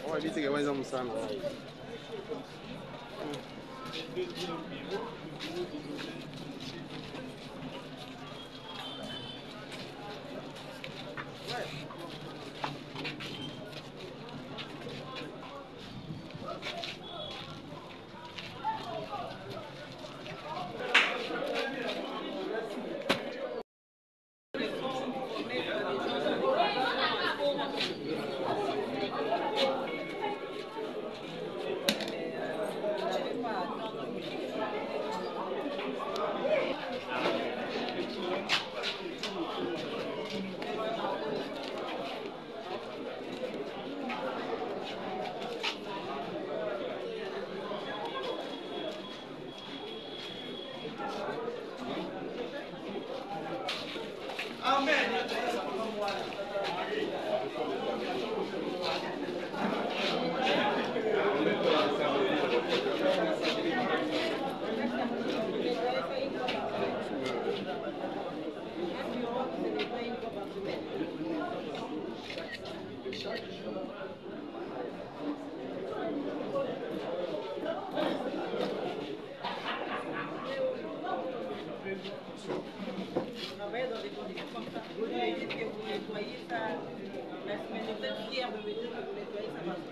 Oh, vite que vais almoçar. Travailler dans des conditions comme ça. Vous avez dit que vous nettoyez ça la semaine, vous êtes fiers de me dire que vous nettoyez ça parce que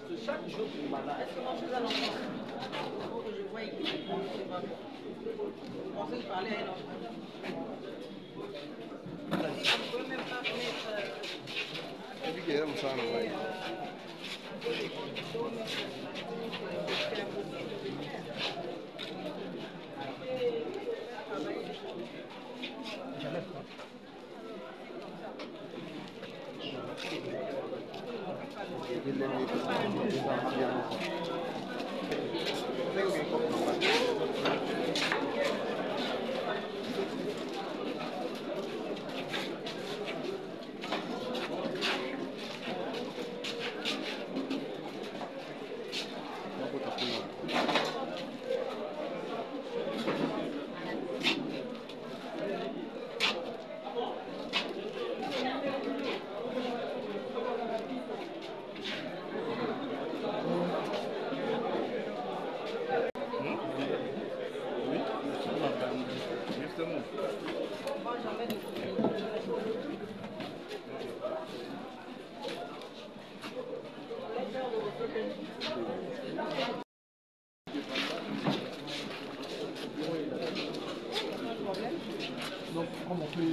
c'est chaque jour que vous malade. Est-ce que moi je vous allons il faut que je voie que c'est pas bon. Vous pensez que parler à un enfant. Vous ne pouvez même pas mettre. Et puis qu'il y a ça, non, ouais. Donc, comment on peut...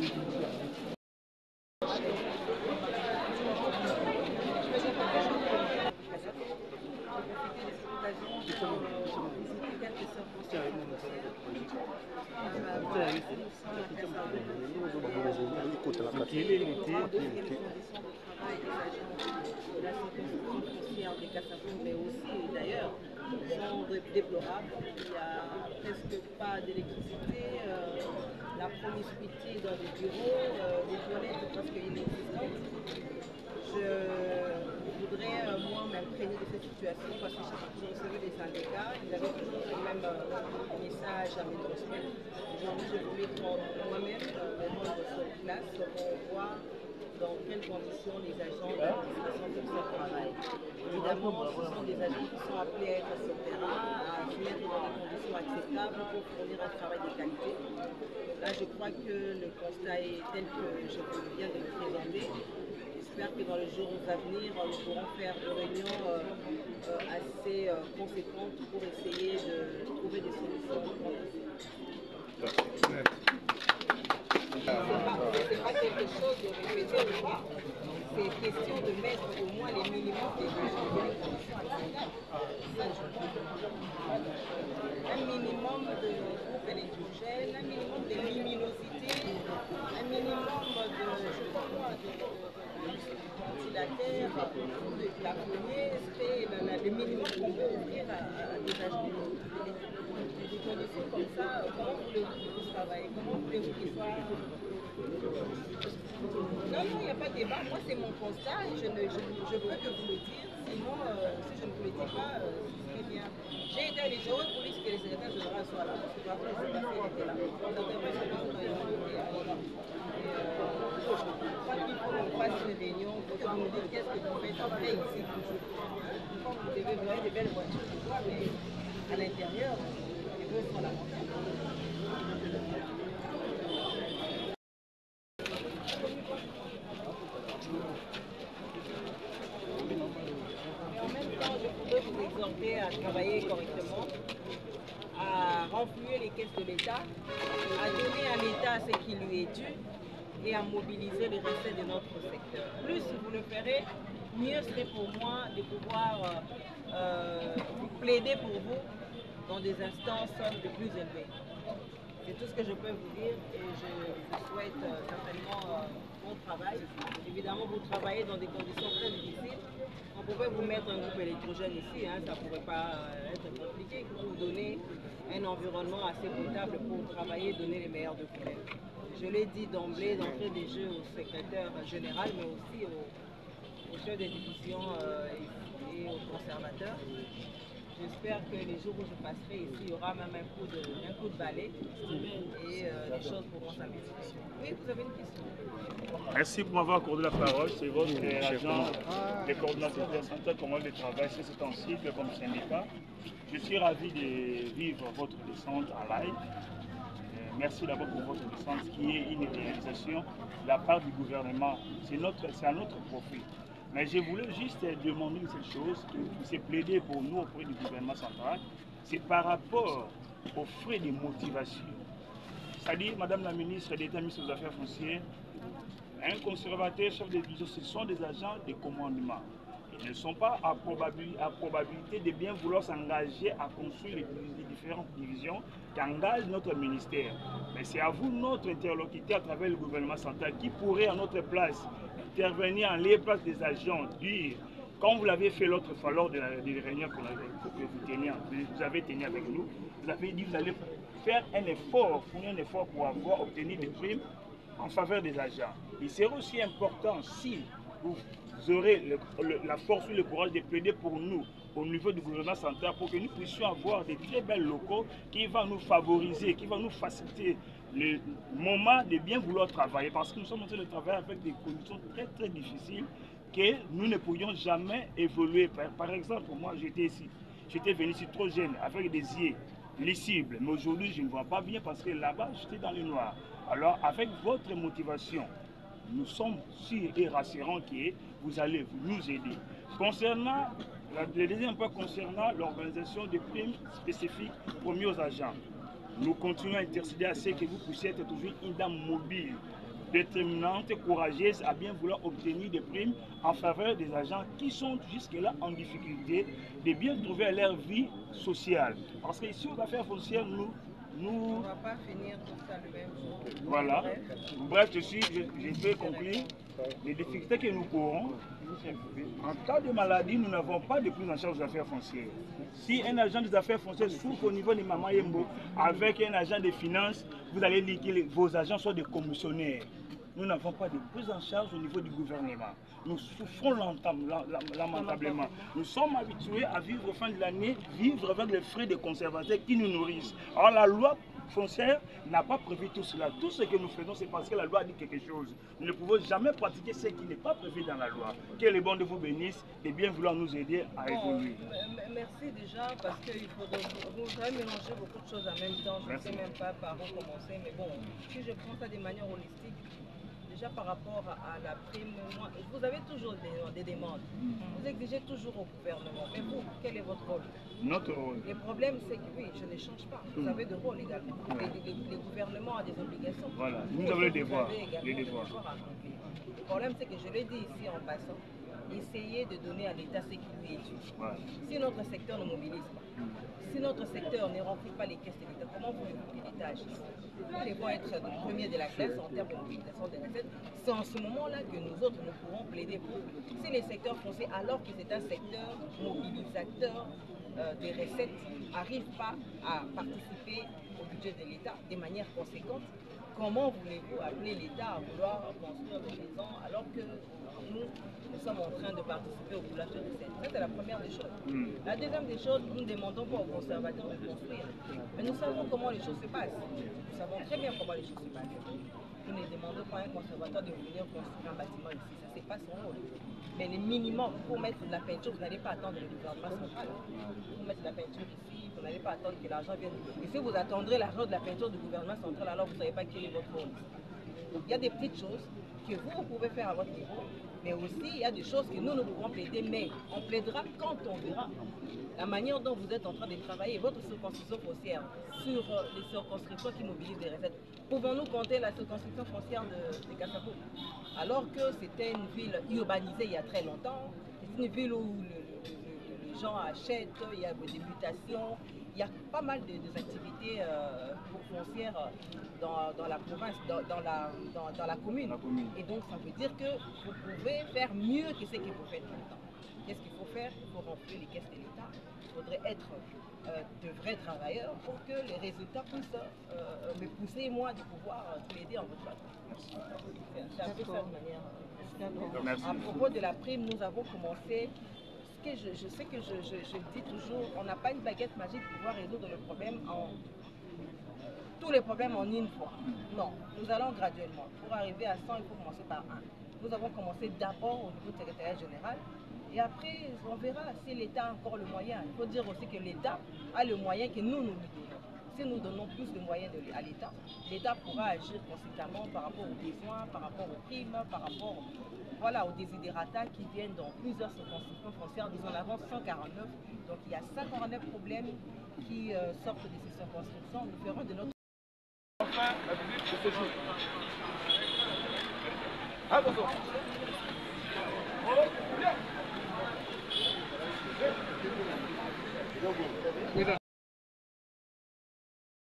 mais aussi d'ailleurs sont déplorables. Il n'y a presque pas d'électricité, la promiscuité dans les bureaux, les toilettes presque inexistantes. Je voudrais moi m'imprégner de cette situation parce que chaque fois que je recevais des syndicats, ils avaient toujours le même message à me transmettre. Aujourd'hui, je voulais moi-même me rendre sur place pour voir dans quelles conditions les agents de l'administration comme ça travaillent. Évidemment, ce sont des agents qui sont appelés à être sur le terrain, à se mettre dans des conditions acceptables pour fournir un travail de qualité. Là, je crois que le constat est tel que je viens de le présenter. J'espère que dans les jours à venir, nous pourrons faire des réunions assez conséquentes pour essayer de trouver des solutions. C'est pas quelque chose de répéter ou pas. C'est question de mettre au moins les minimums des gens dans les conditions acceptables. Un minimum de groupe électrogène, un minimum de luminosité, un minimum de, je sais pas quoi, de ventilateur, de plafonnier, c'est le minimum qu'on peut offrir à des agents. Des conditions comme ça, comment voulez-vous qu'ils travaillent? Comment voulez-vous qu'ils soient... Non, il n'y a pas de débat. Moi, c'est mon constat et je peux que vous le dire. Sinon, si je ne vous le dis pas, c'est bien. J'ai été à les j'aurais voulu que les secrétaires généraux soient là. Parce que après, c'est pas fait, était là. qu'on fasse une réunion, pour que vous nous dites qu'est-ce que vous faites après ici. Quand vous devez voir des belles voitures, mais à l'intérieur, les vœux sont la montagne. Mais en même temps, je voudrais vous exhorter à travailler correctement, à renflouer les caisses de l'État, à donner à l'État ce qui lui est dû et à mobiliser les recettes de notre secteur. Plus vous le ferez, mieux serait pour moi de pouvoir plaider pour vous dans des instances de plus élevées. C'est tout ce que je peux vous dire et je souhaite certainement bon travail. Évidemment, vous travaillez dans des conditions très difficiles. On pouvait vous mettre un groupe électrogène ici, hein, ça ne pourrait pas être compliqué pour vous donner un environnement assez potable pour travailler et donner les meilleurs de vous-même. Je l'ai dit d'emblée, d'entrée des jeux au secrétaire général, mais aussi au chef des divisions et aux conservateurs. J'espère que les jours où je passerai ici, il y aura même un coup de balai et les choses pourront s'améliorer. Oui, vous avez une question? Merci pour m'avoir accordé la parole. C'est votre agent, les coordonnateurs centrales commande de travail sur cet encycle comme syndicat. Je suis ravi de vivre votre descente en live. Merci d'abord pour votre descente qui est une réalisation de la part du gouvernement. C'est à notre profit. Mais je voulais juste demander une seule chose, qui s'est plaidé pour nous auprès du gouvernement central, c'est par rapport aux frais de motivation. C'est-à-dire, Madame la ministre d'État, ministre des Affaires foncières, un conservateur, chef de division, ce sont des agents de commandement. Ils ne sont pas à probabilité de bien vouloir s'engager à construire les différentes divisions qu'engage notre ministère. Mais c'est à vous, notre interlocuteur à travers le gouvernement central, qui pourrait à notre place intervenir en les places des agents, dire, quand vous l'avez fait l'autre fois lors de la réunion que vous avez tenu avec nous, vous avez dit que vous allez faire un effort, fournir un effort pour avoir obtenu des primes en faveur des agents. Il serait aussi important si vous aurez la force ou le courage de plaider pour nous au niveau du gouvernement central pour que nous puissions avoir des très belles locaux qui vont nous favoriser, qui vont nous faciliter le moment de bien vouloir travailler, parce que nous sommes en train de travailler avec des conditions très très difficiles que nous ne pourrions jamais évoluer. Par exemple, moi j'étais venu ici trop jeune avec des yeux lisibles, mais aujourd'hui je ne vois pas bien parce que là-bas j'étais dans le noir. Alors avec votre motivation, nous sommes sûrs et rassurants que vous allez nous aider. Concernant, le deuxième point concernant l'organisation des primes spécifiques promis aux agents, nous continuons à intercéder à ce que vous puissiez être toujours une dame mobile, déterminante, courageuse à bien vouloir obtenir des primes en faveur des agents qui sont jusque-là en difficulté de bien trouver leur vie sociale. Parce que ici aux affaires foncières, on ne va pas finir tout ça le même jour. Voilà. Bref, je peux conclure. Les difficultés que nous courons, en cas de maladie, nous n'avons pas de prise en charge des affaires foncières. Si un agent des affaires foncières souffre au niveau de Mama Yembo avec un agent des finances, vous allez dire que vos agents sont des commissionnaires. Nous n'avons pas de prise en charge au niveau du gouvernement. Nous souffrons lamentablement. Nous sommes habitués à vivre au fin de l'année, vivre avec les frais de conservateurs qui nous nourrissent. Alors la loi foncière n'a pas prévu tout cela. Tout ce que nous faisons, c'est parce que la loi dit quelque chose. Nous ne pouvons jamais pratiquer ce qui n'est pas prévu dans la loi. Que les bons de vous bénissent et bien vouloir nous aider à évoluer. Merci déjà, parce que vous avez mélangé beaucoup de choses en même temps. Je ne sais même pas par où commencer, mais bon, si je prends ça de manière holistique, déjà par rapport à la prime, vous avez toujours des demandes. Vous exigez toujours au gouvernement. Mais vous, quel est votre rôle? Notre rôle. Le problème, c'est que oui, je ne change pas. Vous avez de rôle également. Les gouvernements ont des obligations. Voilà, nous avons les devoirs. Le problème, c'est que je l'ai dit ici en passant, essayez de donner à l'État ce qui lui est dû. Voilà. Si notre secteur ne mobilise pas, si notre secteur ne remplit pas les caisses de l'État, comment voulez-vous que l'État agisse? Nous devons être le premier de la classe en termes de mobilisation des recettes. C'est en ce moment-là que nous autres, nous pourrons plaider pour. Si les secteurs fonciers, alors que c'est un secteur mobilisateur des recettes, n'arrivent pas à participer au budget de l'État de manière conséquente, comment voulez-vous appeler l'État à vouloir construire des maisons alors que nous sommes en train de participer au boulage de recettes? Ça, c'est la première des choses. La deuxième des choses, nous ne demandons pas aux conservateurs de construire. Mais nous savons comment les choses se passent. Nous savons très bien comment les choses se passent. Nous ne demandons demande pas à un conservateur de venir construire un bâtiment ici. Ça, c'est pas son rôle. Mais les minimums pour mettre de la peinture, vous n'allez pas attendre le gouvernement central. Pour mettre de la peinture ici, vous n'allez pas attendre que l'argent vienne. Et si vous attendrez l'argent de la peinture du gouvernement central, alors vous ne savez pas quel est votre rôle. Donc il y a des petites choses que vous pouvez faire à votre niveau, mais aussi il y a des choses que nous pouvons plaider, mais on plaidera quand on verra. La manière dont vous êtes en train de travailler, votre circonscription foncière, sur les circonscriptions qui mobilisent des recettes, pouvons-nous compter la circonscription foncière de Kassabo? Alors que c'était une ville urbanisée il y a très longtemps, c'est une ville où les gens achètent, il y a des mutations, il y a pas mal d'activités foncières dans la province, dans la commune. Et donc ça veut dire que vous pouvez faire mieux que ce que vous faites maintenant. Qu'est-ce qu'il faut faire? Il faut remplir les caisses de l'État. Il faudrait être de vrais travailleurs pour que les résultats puissent me pousser, moi, de pouvoir plaider en votre faveur. C'est un peu ça de manière. À propos de la prime, nous avons commencé. Je sais que je dis toujours, on n'a pas une baguette magique pour pouvoir résoudre le problème tous les problèmes en une fois. Non, nous allons graduellement. Pour arriver à 100, il faut commencer par un. Nous avons commencé d'abord au niveau du secrétariat général. Et après, on verra si l'État a encore le moyen. Il faut dire aussi que l'État a le moyen que nous lui donnons. Si nous donnons plus de moyens à l'État, l'État pourra agir conséquemment par rapport aux besoins, par rapport aux primes, par rapport aux désidératas qui viennent dans plusieurs circonscriptions foncières. Nous en avons 149. Donc il y a 149 problèmes qui sortent de ces circonscriptions. Nous ferons de notre... Enfin, la visite de ce jour. Attention. Cuidado.